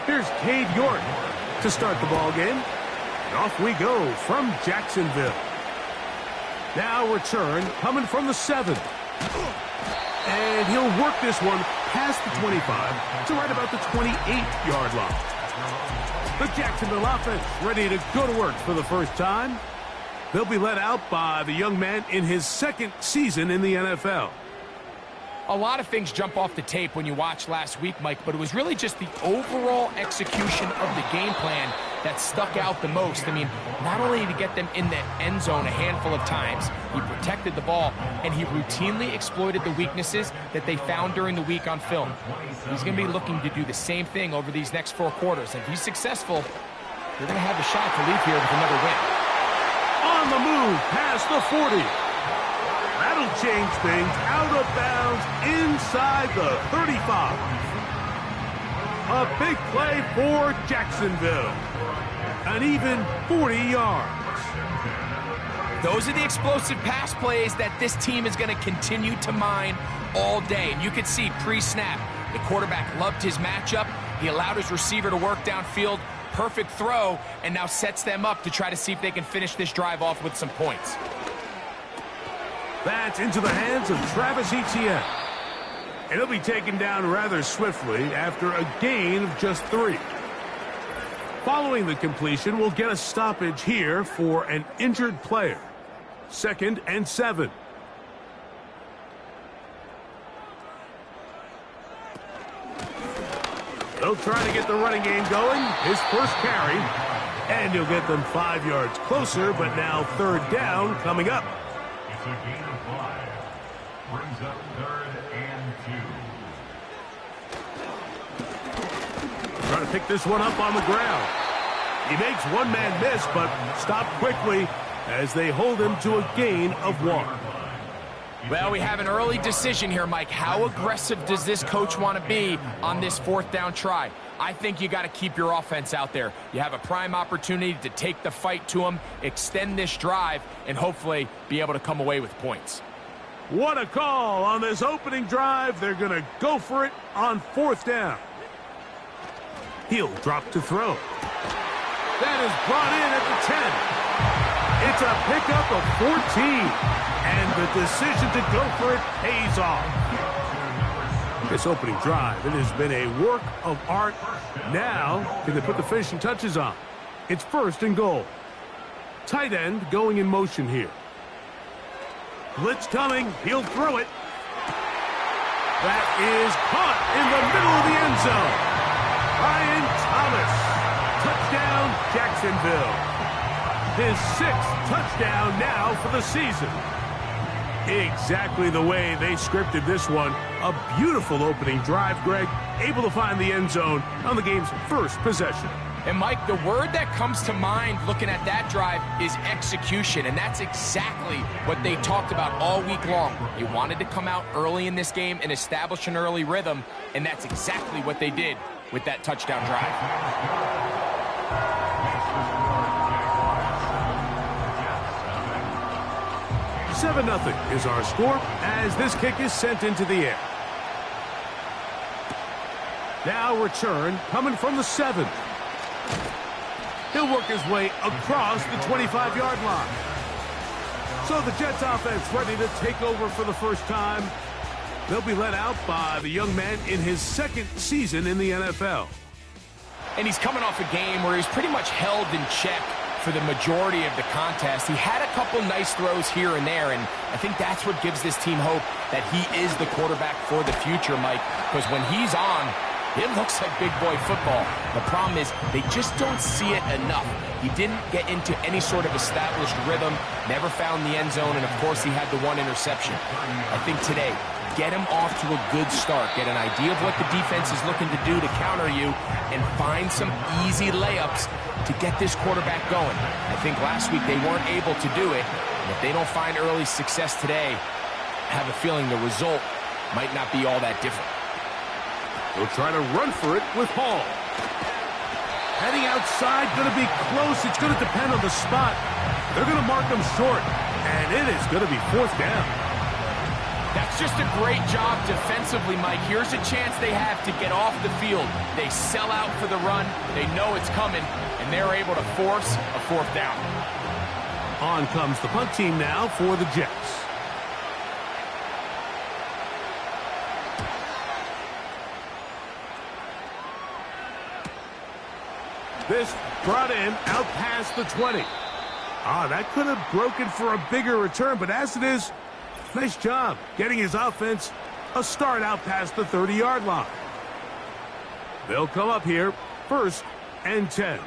Here's Cade York to start the ball game. And off we go from Jacksonville. Now return coming from the 7. And he'll work this one past the 25 to right about the 28-yard line. The Jacksonville offense ready to go to work for the first time. They'll be led out by the young man in his second season in the NFL. A lot of things jump off the tape when you watch last week, Mike, but it was really just the overall execution of the game plan that stuck out the most. I mean, not only did he get them in the end zone a handful of times, he protected the ball, and he routinely exploited the weaknesses that they found during the week on film. He's going to be looking to do the same thing over these next 4 quarters. If he's successful, they're going to have a shot to leave here with another win. On the move, past the 40. That'll change things. Out of bounds inside the 35. A big play for Jacksonville. An even 40 yards. Those are the explosive pass plays that this team is going to continue to mine all day. And you could see pre-snap, the quarterback loved his matchup. He allowed his receiver to work downfield. Perfect throw, and now sets them up to try to see if they can finish this drive off with some points. That's into the hands of Travis Etienne. And he'll be taken down rather swiftly after a gain of just 3. Following the completion, we'll get a stoppage here for an injured player. 2nd and 7. They'll try to get the running game going. His first carry. And he'll get them 5 yards closer, but now 3rd down coming up. It's a gain of 5. Brings up 3rd and 2. Trying to pick this one up on the ground. He makes one man miss, but stopped quickly as they hold him to a gain of 1. Well, we have an early decision here, Mike. How aggressive does this coach want to be on this 4th down try? I think you got to keep your offense out there. You have a prime opportunity to take the fight to them, extend this drive, and hopefully be able to come away with points. What a call on this opening drive. They're going to go for it on 4th down. He'll drop to throw. That is brought in at the 10. It's a pickup of 14. And the decision to go for it pays off. This opening drive, it has been a work of art. Now, can they put the finishing touches on? It's 1st and goal. Tight end going in motion here. Blitz coming. He'll throw it. That is caught in the middle of the end zone. Brian Thomas. Touchdown, Jacksonville. His 6th touchdown now for the season. Exactly the way they scripted this one. A beautiful opening drive, Greg. Able to find the end zone on the game's first possession. And, Mike, the word that comes to mind looking at that drive is execution, and that's exactly what they talked about all week long. You wanted to come out early in this game and establish an early rhythm, and that's exactly what they did with that touchdown drive. 7-0 is our score as this kick is sent into the air. Now return coming from the 7. He'll work his way across the 25-yard line. So the Jets offense ready to take over for the first time. They'll be led out by the young man in his 2nd season in the NFL. And he's coming off a game where he's pretty much held in check for the majority of the contest. He had a couple nice throws here and there, and I think that's what gives this team hope that he is the quarterback for the future, Mike, because when he's on, it looks like big boy football. The problem is they just don't see it enough. He didn't get into any sort of established rhythm, never found the end zone, and of course he had the 1 interception. I think today, get him off to a good start, get an idea of what the defense is looking to do to counter you, and find some easy layups to get this quarterback going. I think last week they weren't able to do it, and if they don't find early success today, I have a feeling the result might not be all that different. They'll try to run for it with Hall. Heading outside, going to be close. It's going to depend on the spot. They're going to mark them short, and it is going to be 4th down. That's just a great job defensively, Mike. Here's a chance they have to get off the field. They sell out for the run. They know it's coming, and they're able to force a fourth down. On comes the punt team now for the Jets. This brought in out past the 20. That could have broken for a bigger return, but as it is, nice job getting his offense a start out past the 30-yard line. They'll come up here, 1st and 10.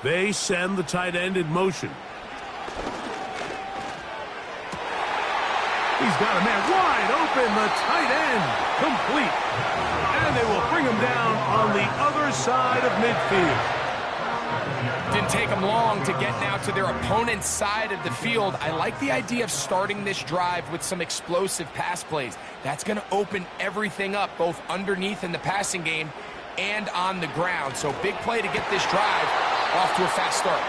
They send the tight end in motion. He's got a man wide open, the tight end, complete. And they will bring him down on the other side of midfield. Didn't take them long to get now to their opponent's side of the field. I like the idea of starting this drive with some explosive pass plays. That's going to open everything up, both underneath in the passing game and on the ground. So big play to get this drive off to a fast start.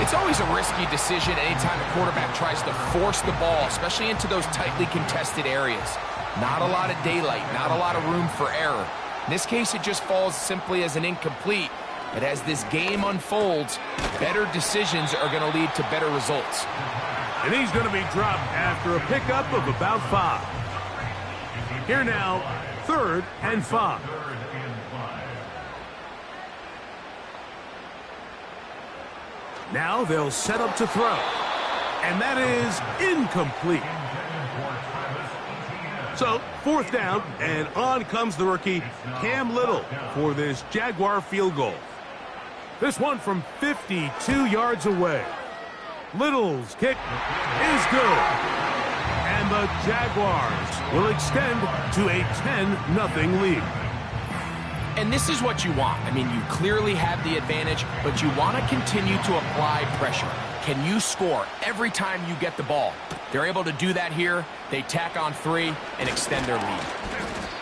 It's always a risky decision anytime a quarterback tries to force the ball, especially into those tightly contested areas. Not a lot of daylight, not a lot of room for error. In this case, it just falls simply as an incomplete. But as this game unfolds, better decisions are going to lead to better results. And he's going to be dropped after a pickup of about 5. Here now, 3rd and 5. Now they'll set up to throw. And that is incomplete. So, 4th down, and on comes the rookie, Cam Little, for this Jaguar field goal. This one from 52 yards away. Little's kick is good. And the Jaguars will extend to a 10-0 lead. And this is what you want. I mean, you clearly have the advantage, but you want to continue to apply pressure. Can you score every time you get the ball? They're able to do that here. They tack on 3 and extend their lead.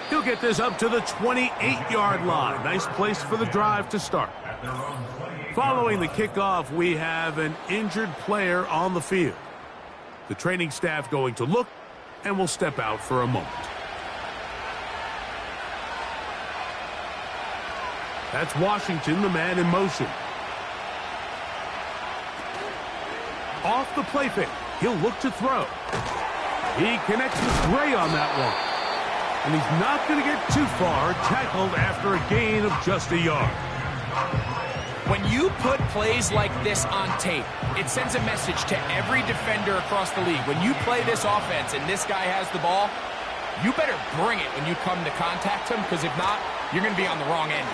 He'll get this up to the 28-yard line. Nice place for the drive to start. Following the kickoff, we have an injured player on the field. The training staff going to look and will step out for a moment. That's Washington, the man in motion. Off the play fake, he'll look to throw. He connects with Gray on that one. And he's not going to get too far, tackled after a gain of just a yard. When you put plays like this on tape, it sends a message to every defender across the league. When you play this offense and this guy has the ball, you better bring it when you come to contact him, because if not, you're going to be on the wrong end.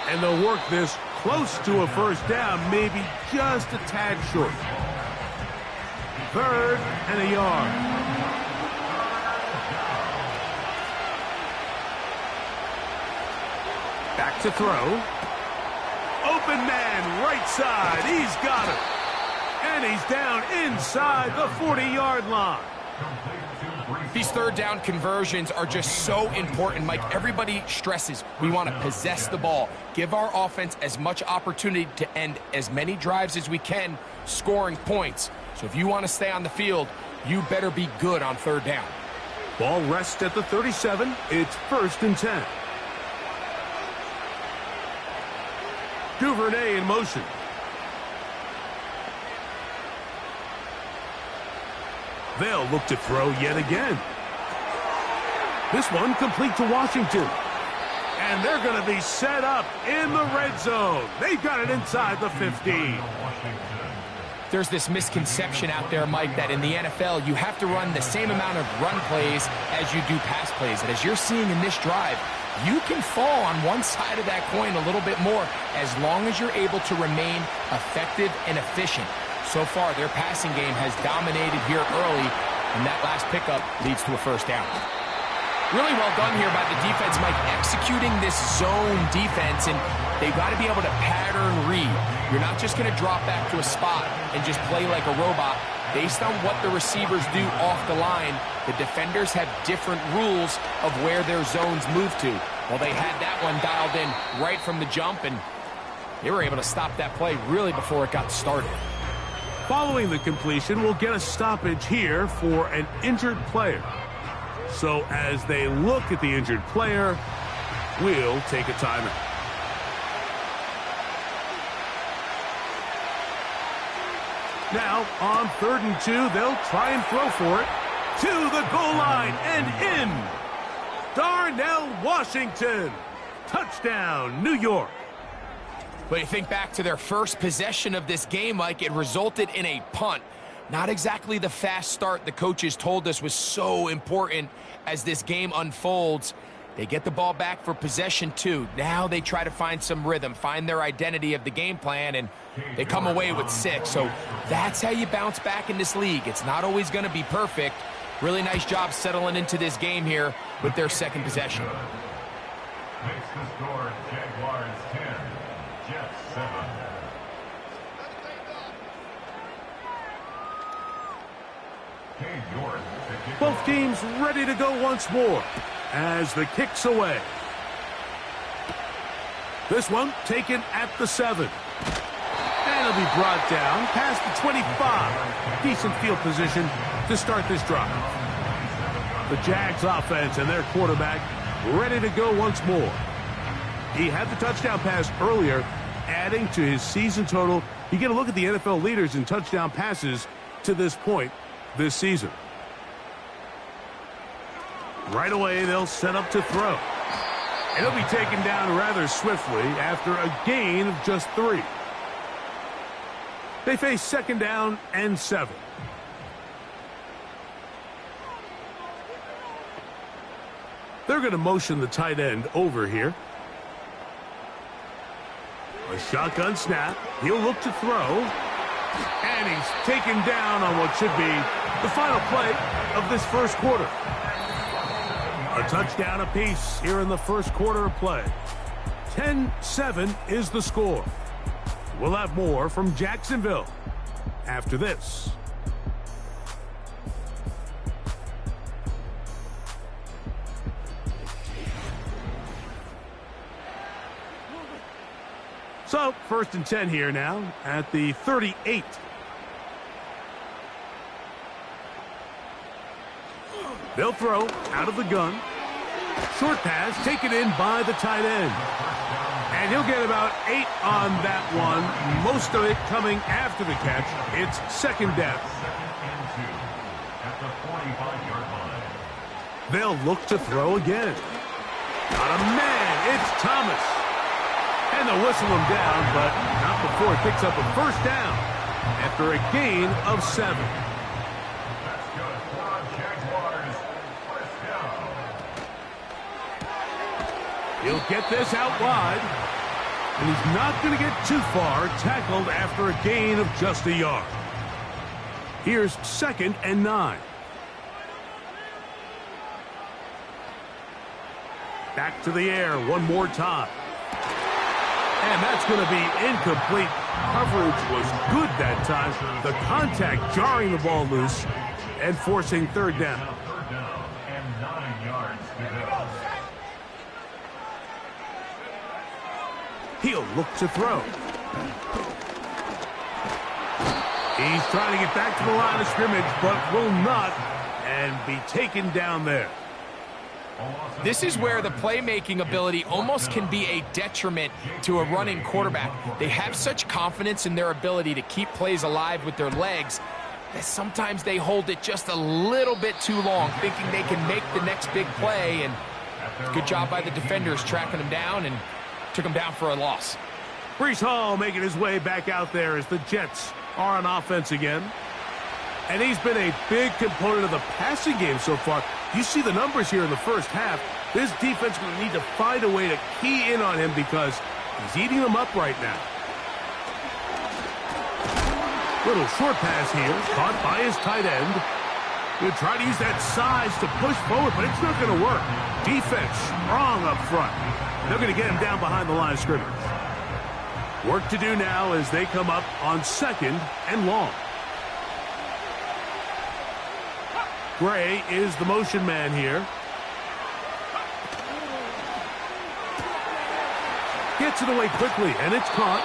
And they'll work this close to a 1st down, maybe just a tad short. 3rd and a yard. Back to throw. Open man, right side. He's got it. And he's down inside the 40-yard line. These 3rd down conversions are just so important, Mike. Everybody stresses we want to possess the ball, give our offense as much opportunity to end as many drives as we can, scoring points. So if you want to stay on the field, you better be good on 3rd down. Ball rests at the 37. It's 1st and 10. Duvernay in motion. They'll look to throw yet again. This one complete to Washington. And they're going to be set up in the red zone. They've got it inside the 15. There's this misconception out there, Mike, that in the NFL you have to run the same amount of run plays as you do pass plays. And as you're seeing in this drive, you can fall on one side of that coin a little bit more as long as you're able to remain effective and efficient. So far, their passing game has dominated here early, and that last pickup leads to a 1st down. Really well done here by the defense, Mike, executing this zone defense, and they've got to be able to pattern read. You're not just going to drop back to a spot and just play like a robot. Based on what the receivers do off the line, the defenders have different rules of where their zones move to. Well, they had that one dialed in right from the jump, and they were able to stop that play really before it got started. Following the completion, we'll get a stoppage here for an injured player. So as they look at the injured player, we'll take a timeout. Now, on 3rd and 2, they'll try and throw for it. To the goal line and in. Darnell Washington. Touchdown, New York. But you think back to their first possession of this game, Mike, it resulted in a punt. Not exactly the fast start the coaches told us was so important as this game unfolds. They get the ball back for possession 2. Now they try to find some rhythm, find their identity of the game plan, and they come away with 6. So that's how you bounce back in this league. It's not always going to be perfect. Really nice job settling into this game here with their second possession. Makes the score Jaguars 10, Jets 7. Both teams ready to go once more as the kick's away. This one taken at the 7. And it'll be brought down past the 25. Decent field position to start this drive. The Jags offense and their quarterback ready to go once more. He had the touchdown pass earlier, adding to his season total. You get a look at the NFL leaders in touchdown passes to this point this season. Right away, they'll set up to throw. And he'll be taken down rather swiftly after a gain of just 3. They face 2nd down and 7. They're going to motion the tight end over here. A shotgun snap. He'll look to throw. And he's taken down on what should be the final play of this first quarter. A touchdown apiece here in the first quarter of play. 10-7 is the score. We'll have more from Jacksonville after this. So, 1st and 10 here now at the 38. They'll throw out of the gun. Short pass taken in by the tight end. And he'll get about 8 on that one. Most of it coming after the catch. It's 2nd down. At the 45-yard line. They'll look to throw again. Got a man. It's Thomas. And they'll whistle him down, but not before it picks up a 1st down after a gain of 7. That's good for Jaguars. 1st down. He'll get this out wide. And he's not going to get too far, tackled after a gain of just a yard. Here's 2nd and 9. Back to the air one more time. And that's going to be incomplete. Coverage was good that time. The contact jarring the ball loose and forcing 3rd down. 3rd down and 9 yards to go. He'll look to throw. He's trying to get back to the line of scrimmage, but will not, and be taken down there. This is where the playmaking ability almost can be a detriment to a running quarterback. They have such confidence in their ability to keep plays alive with their legs that sometimes they hold it just a little bit too long, thinking they can make the next big play. And good job by the defenders tracking them down and took them down for a loss. Breece Hall making his way back out there as the Jets are on offense again. And he's been a big component of the passing game so far. You see the numbers here in the first half. This defense will need to find a way to key in on him because he's eating them up right now. Little short pass here, caught by his tight end. He'll try to use that size to push forward, but it's not going to work. Defense strong up front. They're going to get him down behind the line of scrimmage. Work to do now as they come up on 2nd and long. Gray is the motion man here. Gets it away quickly, and it's caught.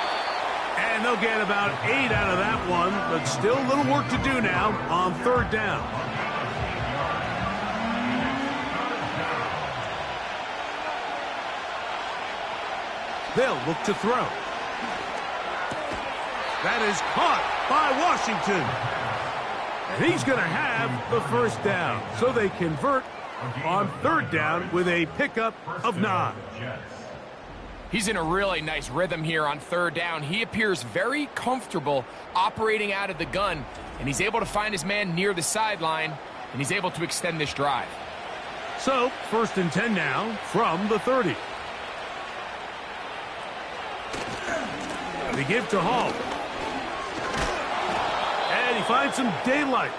And they'll get about 8 out of that one, but still a little work to do now on 3rd down. They'll look to throw. That is caught by Washington. And he's going to have the 1st down. So they convert on 3rd down with a pickup of 9. He's in a really nice rhythm here on 3rd down. He appears very comfortable operating out of the gun, and he's able to find his man near the sideline, and he's able to extend this drive. So, 1st and 10 now from the 30. They give to Hall. And he finds some daylight.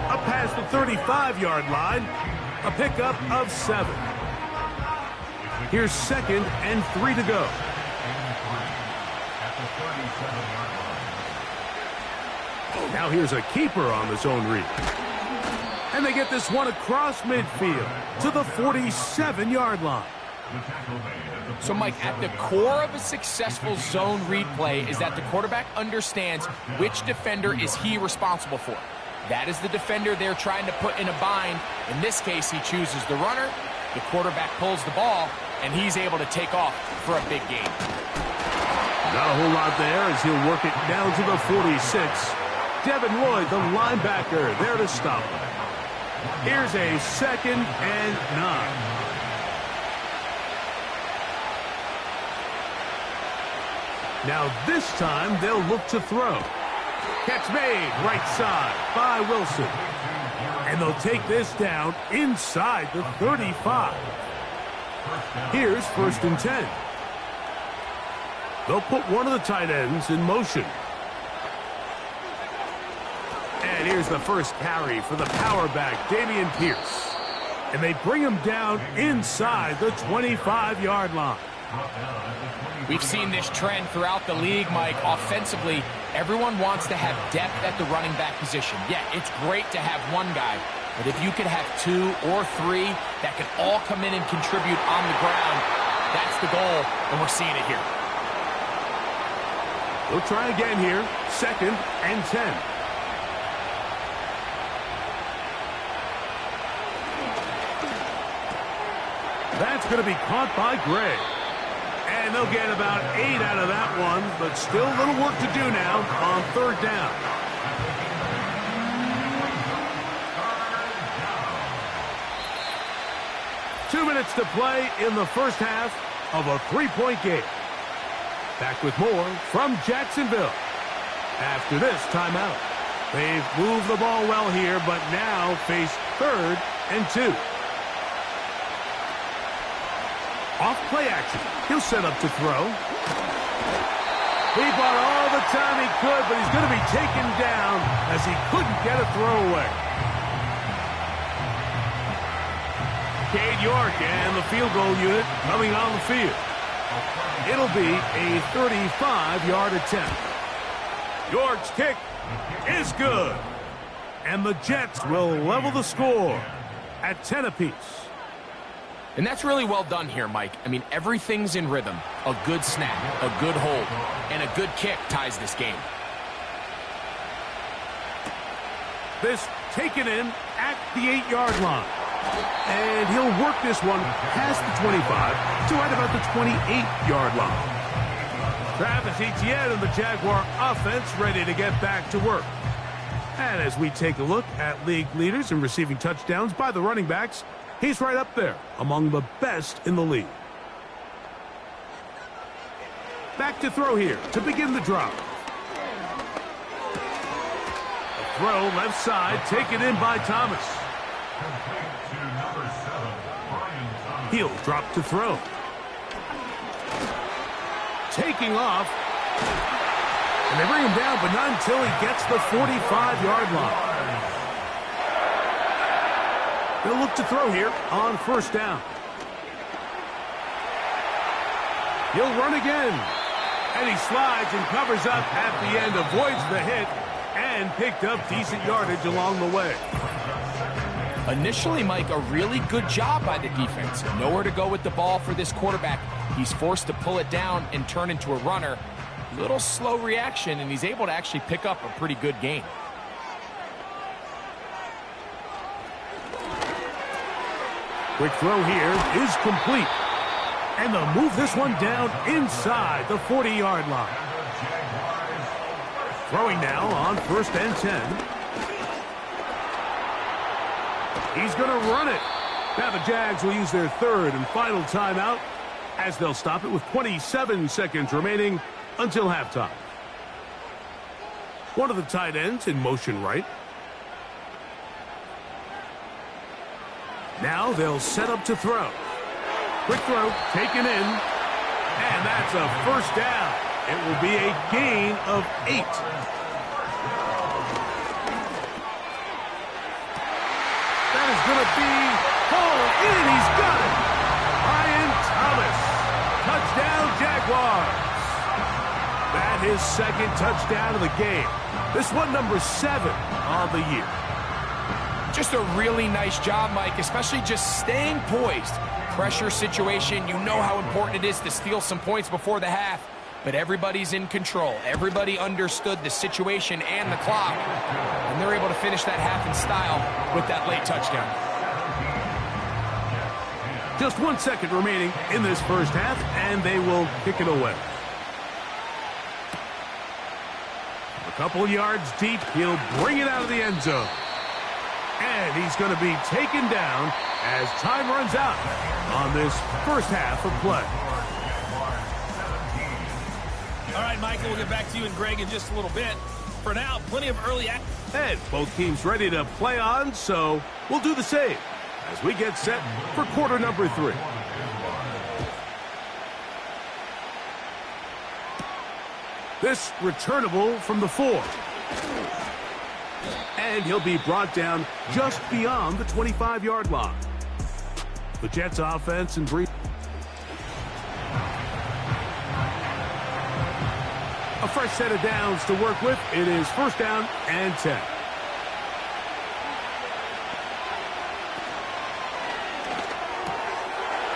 Up past the 35-yard line, a pickup of 7. Here's 2nd and 3 to go. Now here's a keeper on the zone read. And they get this one across midfield to the 47-yard line. So, Mike, at the core of a successful zone read play is that the quarterback understands which defender is he responsible for. That is the defender they're trying to put in a bind. In this case, he chooses the runner. The quarterback pulls the ball, and he's able to take off for a big gain. Not a whole lot there as he'll work it down to the 46. Devin Lloyd, the linebacker, there to stop him. Here's a 2nd and 9. Now this time they'll look to throw. Catch made right side by Wilson. And they'll take this down inside the 35. Here's 1st and 10. They'll put one of the tight ends in motion. And here's the first carry for the power back, Dameon Pierce. And they bring him down inside the 25-yard line. We've seen this trend throughout the league, Mike. Offensively, everyone wants to have depth at the running back position. Yeah, it's great to have one guy, but if you could have 2 or 3 that can all come in and contribute on the ground, that's the goal, and we're seeing it here. We'll try again here. 2nd and 10. That's going to be caught by Gray. And they'll get about 8 out of that one, but still a little work to do now on 3rd down. Two minutes to play in the first half of a 3-point game. Back with more from Jacksonville after this timeout. They've moved the ball well here, but now face 3rd and 2. Off play action. He'll set up to throw. He bought all the time he could, but he's going to be taken down as he couldn't get a throw away. Cade York and the field goal unit coming on the field. It'll be a 35-yard attempt. York's kick is good. And the Jets will level the score at 10 apiece. And that's really well done here, Mike. I mean, everything's in rhythm. A good snap, a good hold, and a good kick ties this game. This taken in at the 8-yard line. And he'll work this one past the 25 to right about the 28-yard line. Travis Etienne and the Jaguar offense ready to get back to work. And as we take a look at league leaders in receiving touchdowns by the running backs, he's right up there among the best in the league. Back to throw here to begin the drive. A throw left side, taken in by Thomas. He'll drop to throw. Taking off. And they bring him down, but not until he gets the 45-yard line. They'll look to throw here on 1st down. He'll run again. And he slides and covers up at the end, avoids the hit, and picked up decent yardage along the way. Initially, Mike, a really good job by the defense. Nowhere to go with the ball for this quarterback. He's forced to pull it down and turn into a runner. Little slow reaction, and he's able to actually pick up a pretty good gain. Quick throw here is complete. And they'll move this one down inside the 40-yard line. Throwing now on 1st and 10. He's going to run it. Now the Jags will use their 3rd and final timeout as they'll stop it with 27 seconds remaining until halftime. One of the tight ends in motion right. Now they'll set up to throw. Quick throw, taken in, and that's a 1st down. It will be a gain of 8. That is going to be hauled in. He's got it. Ryan Thomas. Touchdown, Jaguars. That is 2nd touchdown of the game. This one number 7 on the year. Just a really nice job, Mike, especially just staying poised. Pressure situation, you know how important it is to steal some points before the half, but everybody's in control. Everybody understood the situation and the clock, and they're able to finish that half in style with that late touchdown. Just 1 second remaining in this first half, and they will kick it away. A couple yards deep, he'll bring it out of the end zone. And he's going to be taken down as time runs out on this first half of play. All right, Michael, we'll get back to you and Greg in just a little bit. For now, plenty of early action. And both teams ready to play on, so we'll do the same as we get set for quarter number 3. This returnable from the 4. And he'll be brought down just beyond the 25-yard line. The Jets offense and brief. A fresh set of downs to work with. It is 1st down and 10.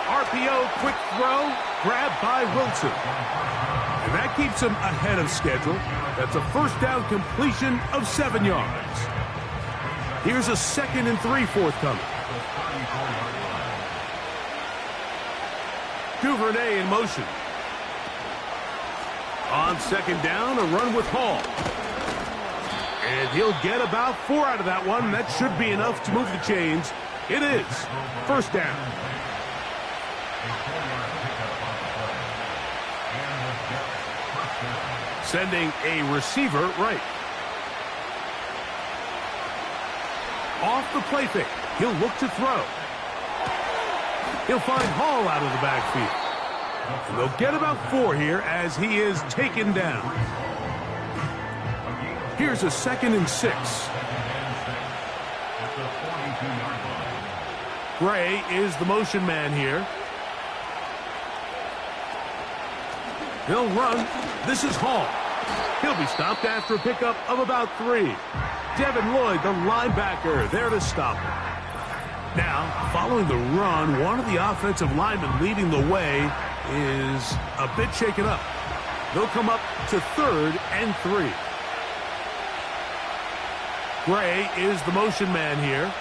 RPO, quick throw, grabbed by Wilson. And that keeps him ahead of schedule. That's a 1st down completion of 7 yards. Here's a 2nd and 3 forthcoming. Duvernay in motion. On 2nd down, a run with Hall. And he'll get about 4 out of that one. That should be enough to move the chains. It is 1st down. Sending a receiver right. Off the play fake. He'll look to throw. He'll find Hall out of the backfield. And they'll get about 4 here as he is taken down. Here's a 2nd and 6. Gray is the motion man here. He'll run. This is Hall. He'll be stopped after a pickup of about 3. Devin Lloyd, the linebacker, there to stop him. Now, following the run, one of the offensive linemen leading the way is a bit shaken up. They'll come up to 3rd and 3. Gray is the motion man here.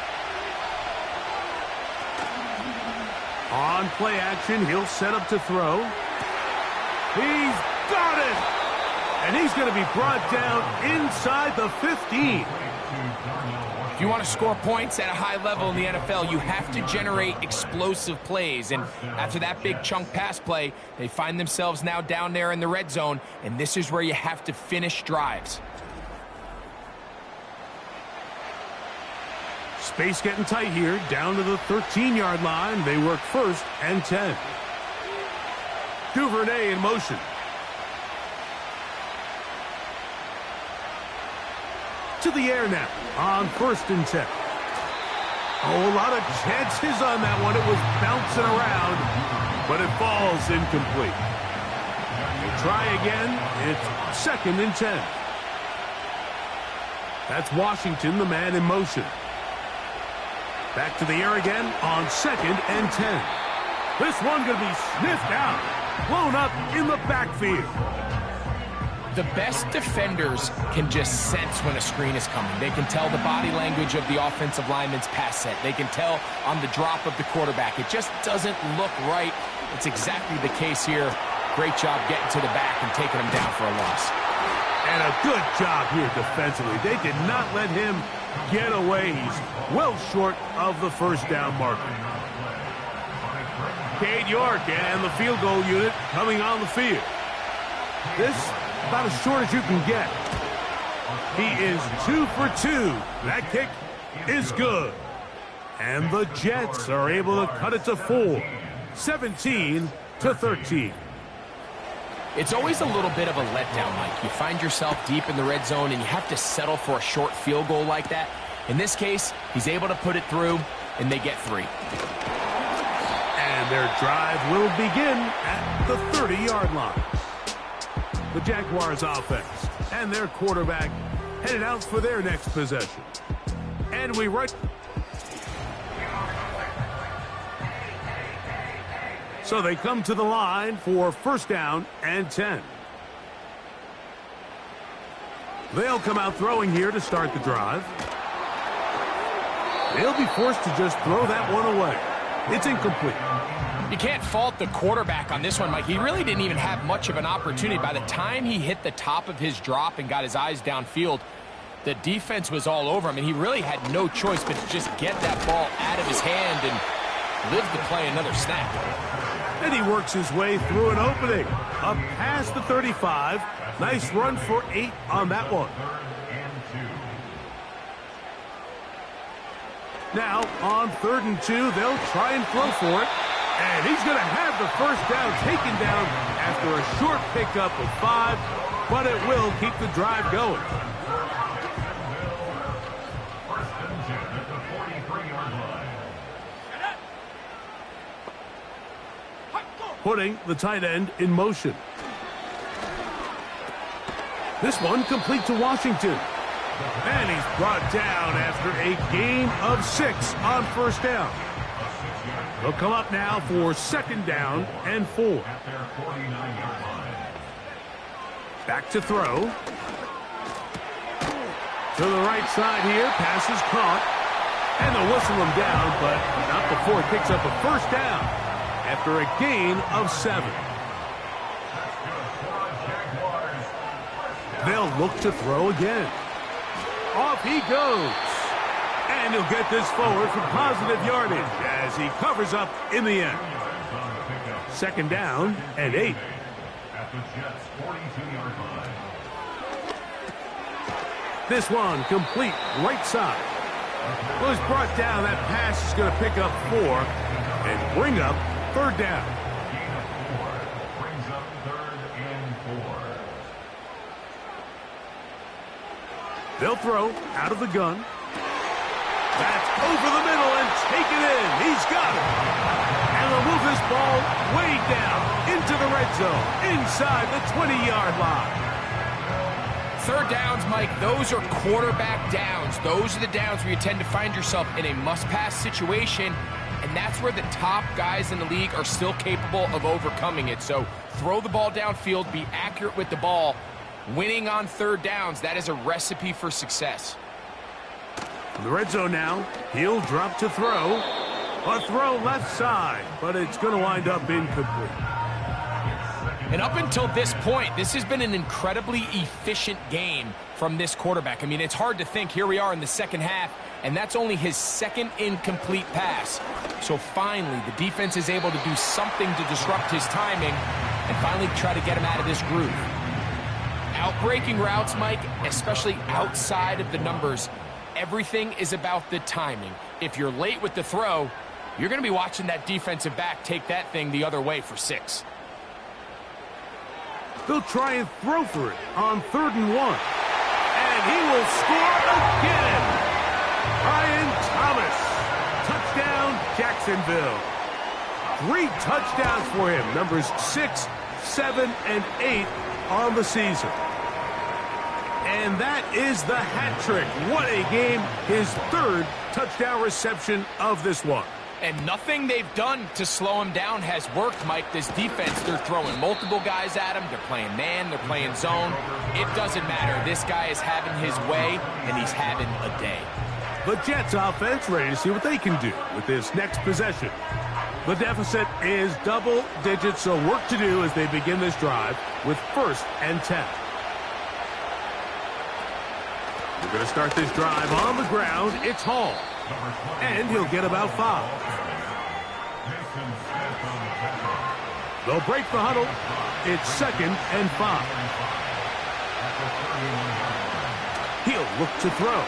On play action, he'll set up to throw. He's got it! And he's going to be brought down inside the 15. If you want to score points at a high level in the NFL, you have to generate explosive plays. And after that big chunk pass play, they find themselves now down there in the red zone, and this is where you have to finish drives. Space getting tight here, down to the 13-yard line. They work 1st and 10. Duvernay in motion. To the air now on 1st and 10. Oh, a lot of chances on that one. It was bouncing around, but it falls incomplete. We'll try again. It's 2nd and 10. That's Washington, the man in motion. Back to the air again on 2nd and 10. This one going to be sniffed out, blown up in the backfield. The best defenders can just sense when a screen is coming. They can tell the body language of the offensive lineman's pass set. They can tell on the drop of the quarterback. It just doesn't look right. It's exactly the case here. Great job getting to the back and taking him down for a loss. And a good job here defensively. They did not let him get away. He's well short of the first down marker. Cade York and the field goal unit coming on the field. This about as short as you can get. He is 2 for 2. That kick is good. And the Jets are able to cut it to 4. 17-13. It's always a little bit of a letdown, Mike. You find yourself deep in the red zone and you have to settle for a short field goal like that. In this case, he's able to put it through, and they get 3. And their drive will begin at the 30-yard line. The Jaguars offense and their quarterback headed out for their next possession. And we right. So they come to the line for first down and 10. They'll come out throwing here to start the drive. They'll be forced to just throw that one away. It's incomplete. You can't fault the quarterback on this one, Mike. He really didn't even have much of an opportunity. By the time he hit the top of his drop and got his eyes downfield, the defense was all over him, and he really had no choice but to just get that ball out of his hand and live to play another snap. And he works his way through an opening. Up past the 35. Nice run for 8 on that one. Now, on 3rd and 2, they'll try and throw for it. And he's going to have the first down taken down after a short pickup of 5, but it will keep the drive going. Putting the tight end in motion. This one complete to Washington. And he's brought down after a gain of 6 on first down. They'll come up now for 2nd down and 4. Back to throw. To the right side here. Pass is caught. And they'll whistle him down, but not before he picks up a first down after a gain of 7. They'll look to throw again. Off he goes. And he'll get this forward for positive yardage as he covers up in the end. 2nd down and 8. This one complete right side. Was brought down. That pass is going to pick up 4 and bring up 3rd down. They'll throw out of the gun. That's over the middle and taken in. He's got it. And they'll move this ball way down into the red zone, inside the 20-yard line. 3rd downs, Mike, those are quarterback downs. Those are the downs where you tend to find yourself in a must-pass situation, and that's where the top guys in the league are still capable of overcoming it. So throw the ball downfield, be accurate with the ball. Winning on 3rd downs, that is a recipe for success. In the red zone now, he'll drop to throw. A throw left side, but it's going to wind up incomplete. And up until this point, this has been an incredibly efficient game from this quarterback. I mean, it's hard to think. Here we are in the 2nd half, and that's only his 2nd incomplete pass. So finally, the defense is able to do something to disrupt his timing and finally try to get him out of this groove. Outbreaking routes, Mike, especially outside of the numbers, everything is about the timing. If you're late with the throw, you're going to be watching that defensive back take that thing the other way for 6. They'll try and throw for it on 3rd and 1. And he will score again. Brian Thomas. Touchdown, Jacksonville. 3 touchdowns for him. Numbers 6, 7, and 8 on the season. And that is the hat trick. What a game. His 3rd touchdown reception of this one. And nothing they've done to slow him down has worked, Mike. This defense, they're throwing multiple guys at him. They're playing man. They're playing zone. It doesn't matter. This guy is having his way, and he's having a day. The Jets offense ready to see what they can do with this next possession. The deficit is double digits, so work to do as they begin this drive with 1st and 10. We're going to start this drive on the ground. It's Hall. And he'll get about 5. They'll break the huddle. It's 2nd and 5. He'll look to throw.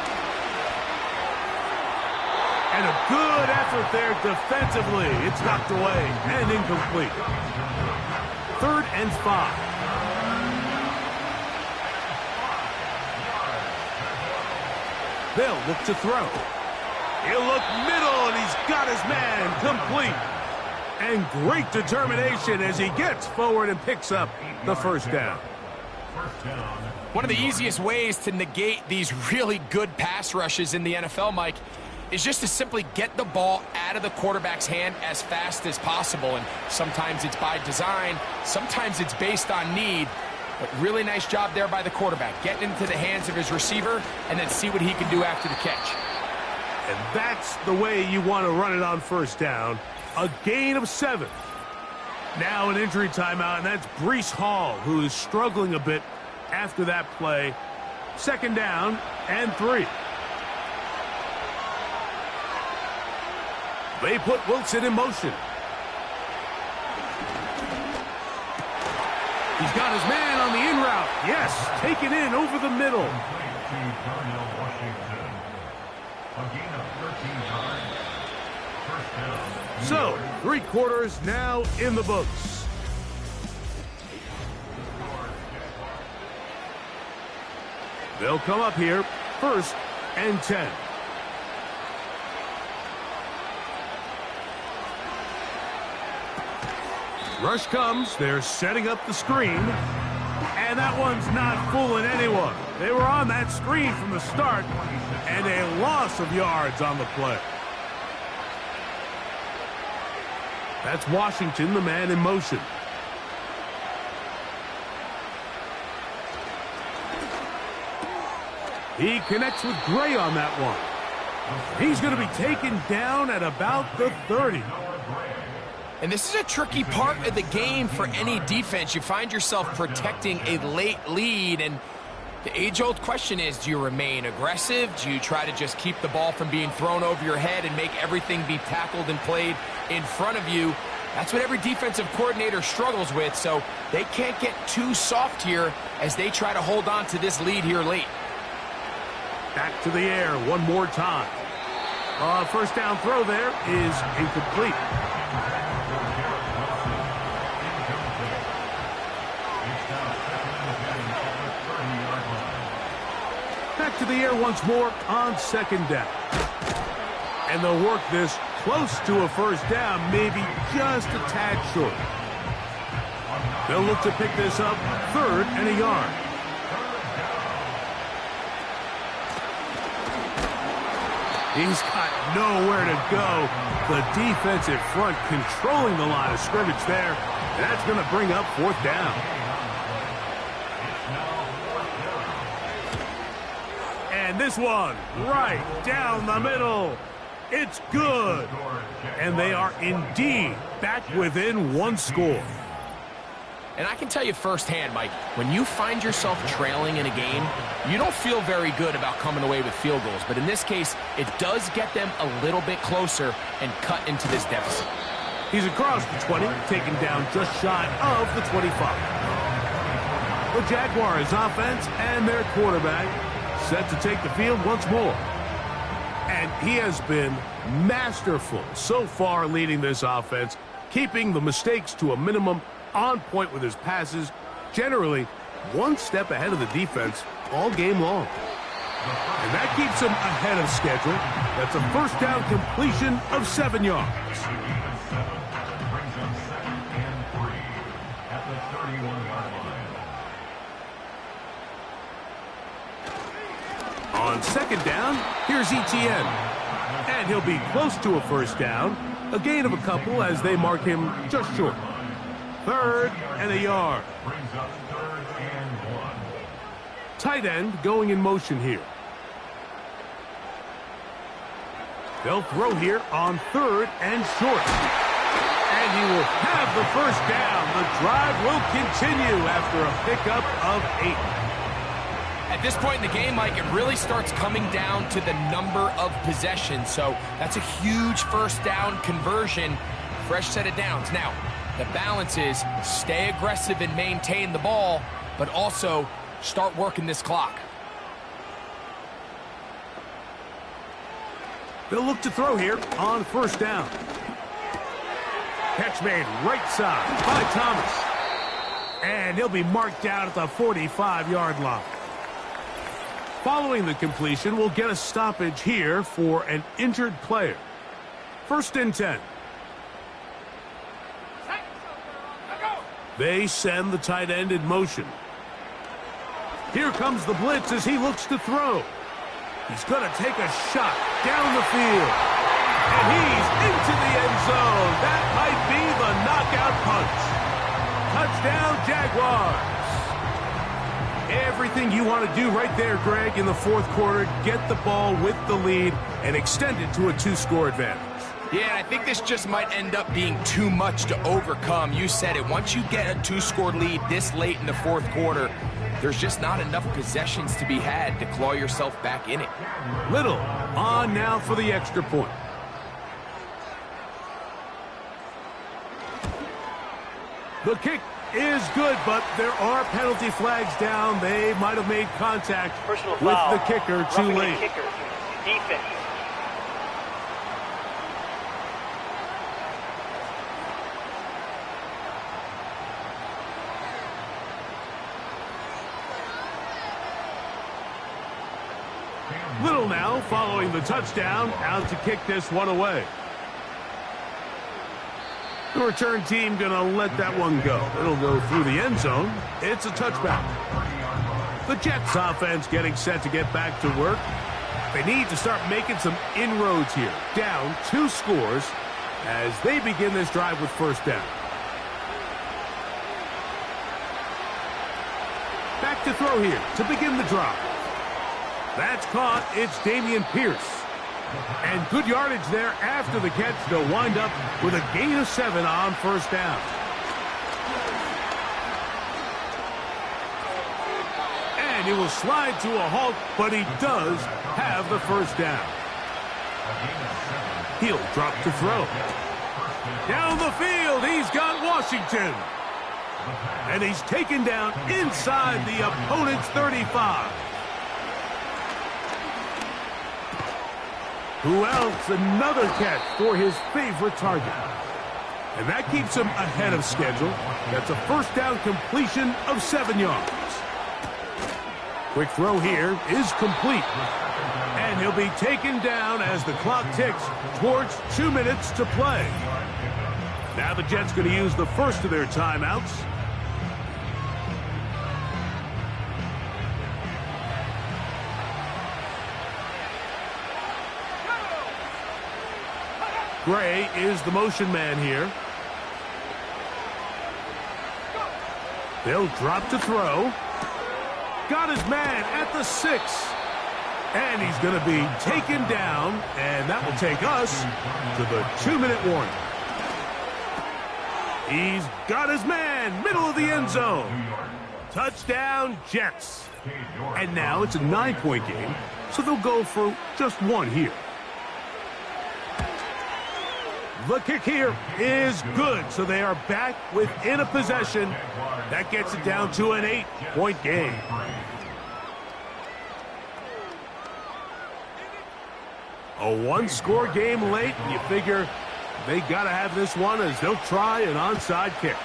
And a good effort there defensively. It's knocked away and incomplete. 3rd and 5. They'll look to throw. He'll look middle, and he's got his man complete. And great determination as he gets forward and picks up the 1st down. One of the easiest ways to negate these really good pass rushes in the NFL, Mike, is just to simply get the ball out of the quarterback's hand as fast as possible. And sometimes it's by design, sometimes it's based on need. But really nice job there by the quarterback, getting into the hands of his receiver and then see what he can do after the catch. And that's the way you want to run it on 1st down. A gain of 7. Now an injury timeout, and that's Breece Hall, who is struggling a bit after that play. 2nd down and 3. They put Wilson in motion. He's got his man on the in route. Yes, taken in over the middle. So, 3 quarters now in the books. They'll come up here, 1st and 10. Rush comes. They're setting up the screen. And that one's not fooling anyone. They were on that screen from the start, and a loss of yards on the play. That's Washington, the man in motion. He connects with Gray on that one. He's going to be taken down at about the 30. And this is a tricky part of the game for any defense. You find yourself protecting a late lead, and the age-old question is, do you remain aggressive? Do you try to just keep the ball from being thrown over your head and make everything be tackled and played in front of you? That's what every defensive coordinator struggles with, so they can't get too soft here as they try to hold on to this lead here late. Back to the air one more time. 1st down throw there is incomplete. Back to the air once more on 2nd down. And they'll work this close to a 1st down, maybe just a tad short. They'll look to pick this up 3rd and a yard. He's got nowhere to go. The defensive front controlling the line of scrimmage there. And that's going to bring up 4th down. And this one right down the middle. It's good. And they are indeed back within 1 score. And I can tell you firsthand, Mike, when you find yourself trailing in a game, you don't feel very good about coming away with field goals. But in this case, it does get them a little bit closer and cut into this deficit. He's across the 20, taken down just shy of the 25. The Jaguars offense and their quarterback set to take the field once more. And he has been masterful so far leading this offense, keeping the mistakes to a minimum, on point with his passes, generally 1 step ahead of the defense all game long. And that keeps him ahead of schedule. That's a 1st down completion of 7 yards. On 2nd down, here's Etienne. And he'll be close to a 1st down A gain of a couple as they mark him just short. 3rd and a yard. Brings up 3rd and 1. Tight end going in motion here. They'll throw here on 3rd and short. And he will have the first down. The drive will continue after a pickup of 8. At this point in the game, Mike, it really starts coming down to the number of possessions. So that's a huge first down conversion. Fresh set of downs. Now, the balance is stay aggressive and maintain the ball, but also start working this clock. They'll look to throw here on 1st down. Catch made right side by Thomas. And he'll be marked down at the 45-yard line. Following the completion, we'll get a stoppage here for an injured player. 1st and 10. They send the tight end in motion. Here comes the blitz as he looks to throw. He's going to take a shot down the field. And he's into the end zone. That might be the knockout punch. Touchdown, Jaguars. Everything you want to do right there, Greg, in the 4th quarter. Get the ball with the lead and extend it to a 2-score advantage. Yeah, and I think this just might end up being too much to overcome. You said it. Once you get a 2-score lead this late in the 4th quarter, there's just not enough possessions to be had to claw yourself back in it. Little on now for the extra point. The kick is good, but there are penalty flags down. They might have made contact with the kicker too late. Defense. Little now following the touchdown, out to kick this one away. The return team going to let that one go. It'll go through the end zone. It's a touchback. The Jets offense getting set to get back to work. They need to start making some inroads here. Down 2 scores as they begin this drive with 1st down. Back to throw here to begin the drive. That's caught. It's Dameon Pierce. And good yardage there after the catch. They'll wind up with a gain of 7 on 1st down. And he will slide to a halt, but he does have the 1st down. He'll drop to throw. Down the field, he's got Washington. And he's taken down inside the opponent's 35. Who else? Another catch for his favorite target. And that keeps him ahead of schedule. That's a 1st down completion of 7 yards. Quick throw here is complete. And he'll be taken down as the clock ticks towards 2 minutes to play. Now the Jets going to use the first of their timeouts. Gray is the motion man here. They'll drop to throw. Got his man at the 6. And he's going to be taken down, and that will take us to the 2-minute warning. He's got his man, middle of the end zone. Touchdown, Jets. And now it's a 9-point game, so they'll go for just 1 here. The kick here is good, so they are back within a possession. That gets it down to an 8-point game. A 1-score game late, and you figure they got to have this one as they'll try an onside kick.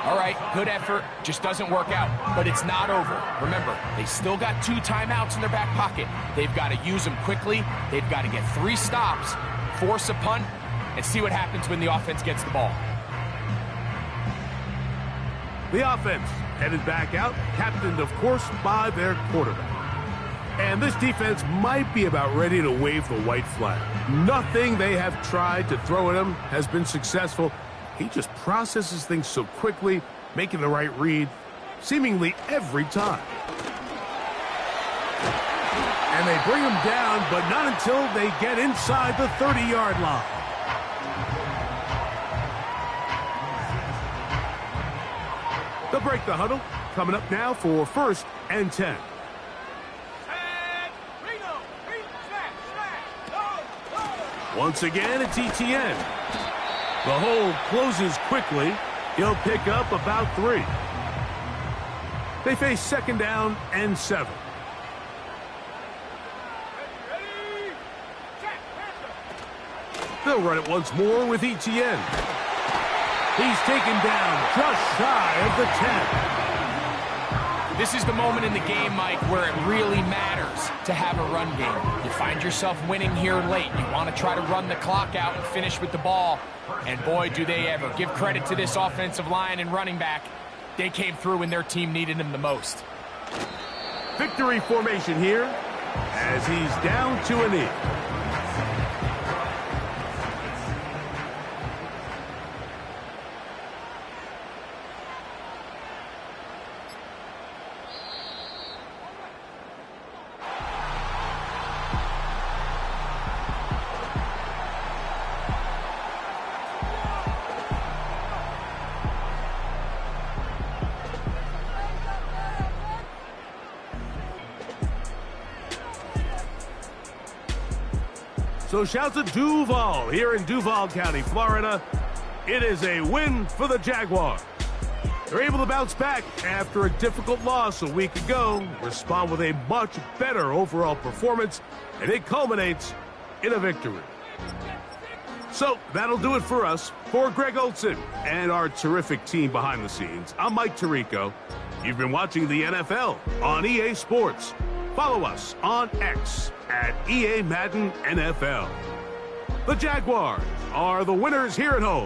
All right, good effort, just doesn't work out, but it's not over. Remember, they still got 2 timeouts in their back pocket. They've got to use them quickly. They've got to get 3 stops, force a punt, and see what happens when the offense gets the ball. The offense headed back out, captained, of course, by their quarterback. And this defense might be about ready to wave the white flag. Nothing they have tried to throw at him has been successful. He just processes things so quickly, making the right read seemingly every time. And they bring him down, but not until they get inside the 30-yard line. They'll break the huddle. Coming up now for 1st and 10. Once again, it's ETN. The hole closes quickly. He'll pick up about 3. They face 2nd down and 7. They'll run it once more with ETN. He's taken down just shy of the 10. This is the moment in the game, Mike, where it really matters to have a run game. You find yourself winning here late. You want to try to run the clock out and finish with the ball. And boy, do they ever. Give credit to this offensive line and running back. They came through when their team needed them the most. Victory formation here as he's down to a knee. So shouts at Duval here in Duval County, Florida. It is a win for the Jaguars. They're able to bounce back after a difficult loss a week ago, respond with a much better overall performance, and it culminates in a victory. So that'll do it for us. For Greg Olson and our terrific team behind the scenes, I'm Mike Tirico. You've been watching the NFL on EA Sports. Follow us on X at EA Madden NFL. The Jaguars are the winners here at home